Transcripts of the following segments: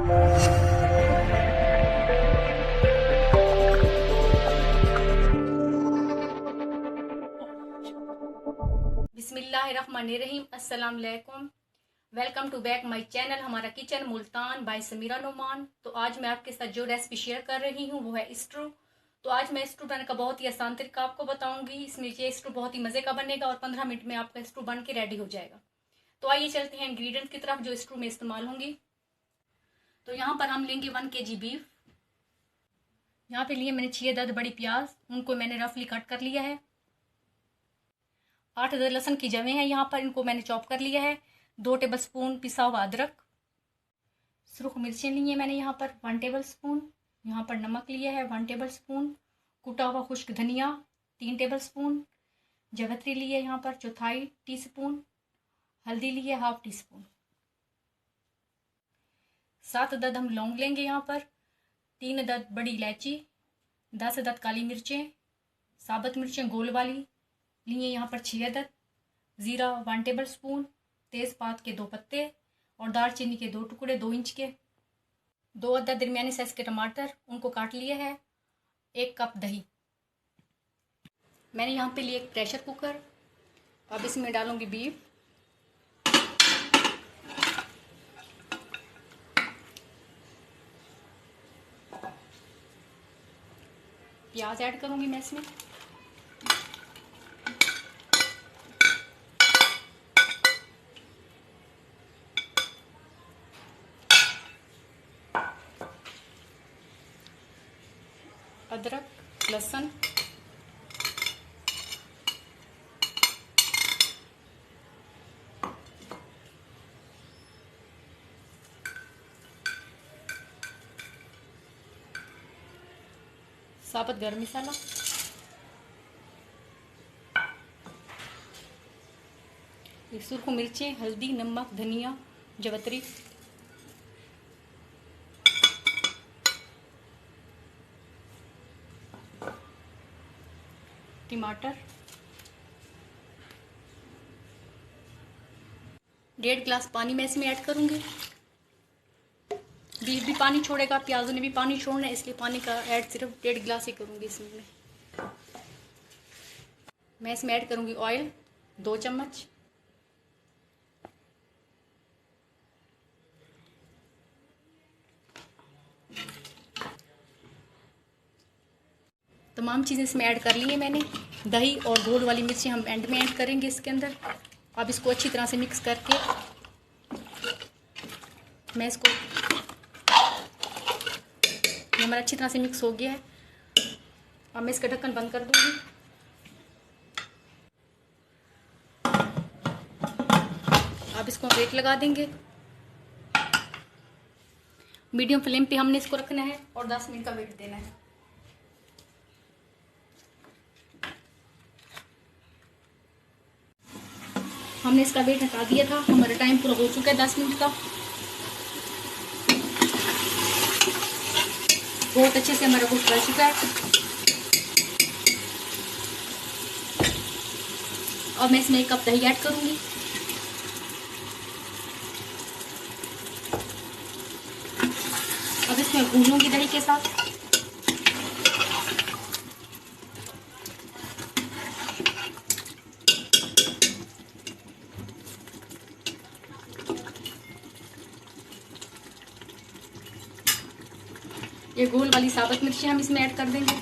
बिस्मिल्लाहिर्रहमानिर्रहीम। अस्सलाम वालेकुम। Welcome to back my channel हमारा किचन मुल्तान बाय समीरा नुमान। तो आज मैं आपके साथ जो रेसिपी शेयर कर रही हूँ वो है स्ट्रू। तो आज मैं स्ट्रू बनाने का बहुत ही आसान तरीका आपको बताऊंगी। इसमें ये स्ट्रू बहुत ही मज़े का बनेगा और 15 मिनट में आपका स्ट्रू बन के रेडी हो जाएगा। तो आइए चलते हैं इंग्रेडिएंट्स की तरफ जो स्ट्रू में इस्तेमाल होंगी। तो यहाँ पर हम लेंगे 1 kg बीफ। यहाँ पे लिए मैंने 6 अदद बड़ी प्याज, उनको मैंने रफली कट कर लिया है। 8 अदद लहसुन की जवें हैं यहाँ पर, इनको मैंने चॉप कर लिया है। 2 टेबलस्पून पिसा हुआ अदरक। सुरख मिर्चें ली हैं मैंने यहाँ पर 1 टेबलस्पून। यहाँ पर नमक लिया है 1 टेबलस्पून। कुटा हुआ खुश्क धनिया 3 टेबलस्पून। जावित्री ली है यहाँ पर 1/4 टीस्पून। हल्दी ली है 1/2 टीस्पून। 7 अदद हम लौंग लेंगे यहाँ पर। 3 अदद बड़ी इलायची। 10 अदद काली मिर्चें, साबुत मिर्चें गोल वाली लिए यहाँ पर 6 अदद। ज़ीरा 1 टेबलस्पून। तेज़पात के 2 पत्ते और दालचीनी के 2 टुकड़े 2 इंच के। 2 अदद दरमियानी साइज़ के टमाटर, उनको काट लिया है। 1 कप दही। मैंने यहाँ पे लिए एक प्रेशर कुकर। अब इसमें डालूंगी बीफ। प्याज ऐड करूंगी मैं इसमें। अदरक, लहसुन, साबुत गरम मसाला, सुरख मिर्चें, हल्दी, नमक, धनिया, जावित्री, टमाटर, 1.5 गिलास पानी मैं इसमें ऐड करूंगी। बीफ भी पानी छोड़ेगा, प्याजों ने भी पानी छोड़ना है, इसलिए पानी का ऐड सिर्फ 1.5 गिलास ही करूंगी इसमें। मैं इसमें ऐड करूंगी ऑयल 2 चम्मच। तमाम चीज़ें इसमें ऐड कर ली है मैंने। दही और गोल वाली मिर्ची हम एंड में ऐड करेंगे इसके अंदर। अब इसको अच्छी तरह से मिक्स करके मैं इसको, ये हमारा अच्छी तरह से मिक्स हो गया है। अब मैं इसका ढक्कन बंद कर दूंगी। अब इसको वेट लगा देंगे। मीडियम फ्लेम पे हमने इसको रखना है और 10 मिनट का वेट देना है। हमने इसका वेट हटा दिया था, हमारा टाइम पूरा हो चुका है 10 मिनट का। बहुत अच्छे से हमारा कुक कर चुका है। अब मैं इसमें 1 कप दही ऐड करूंगी। अब इसमें भूनूंगी दही के साथ। ये गोल वाली साबुत मिर्ची हम इसमें ऐड कर देंगे।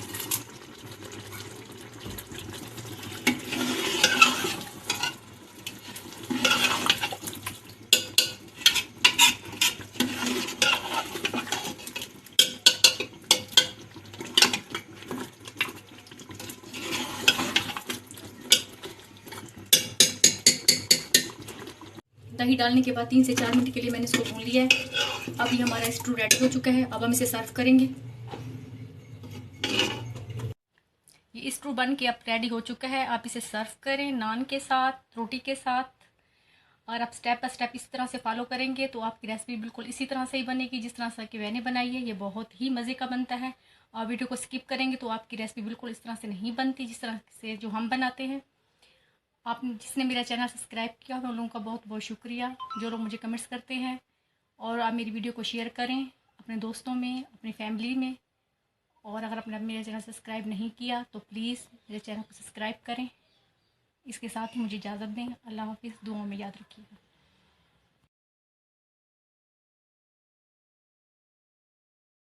दही डालने के बाद 3 से 4 मिनट के लिए मैंने इसको भून लिया है। अभी हमारा स्ट्रू रेडी हो चुका है। अब हम इसे सर्व करेंगे। ये स्ट्रू बन के अब रेडी हो चुका है। आप इसे सर्व करें नान के साथ, रोटी के साथ। और आप स्टेप बाय स्टेप इस तरह से फॉलो करेंगे तो आपकी रेसिपी बिल्कुल इसी तरह से ही बनेगी जिस तरह से कि मैंने बनाई है। ये बहुत ही मज़े का बनता है। और वीडियो को स्किप करेंगे तो आपकी रेसिपी बिल्कुल इस तरह से नहीं बनती जिस तरह से जो हम बनाते हैं। आप जिसने मेरा चैनल सब्सक्राइब किया उन लोगों का बहुत बहुत शुक्रिया। जो लोग मुझे कमेंट्स करते हैं और आप मेरी वीडियो को शेयर करें अपने दोस्तों में, अपनी फैमिली में। और अगर आपने मेरा चैनल सब्सक्राइब नहीं किया तो प्लीज़ मेरे चैनल को सब्सक्राइब करें। इसके साथ ही मुझे इजाज़त दें। अल्लाह हाफ़िज़। दुआओं में याद रखिएगा।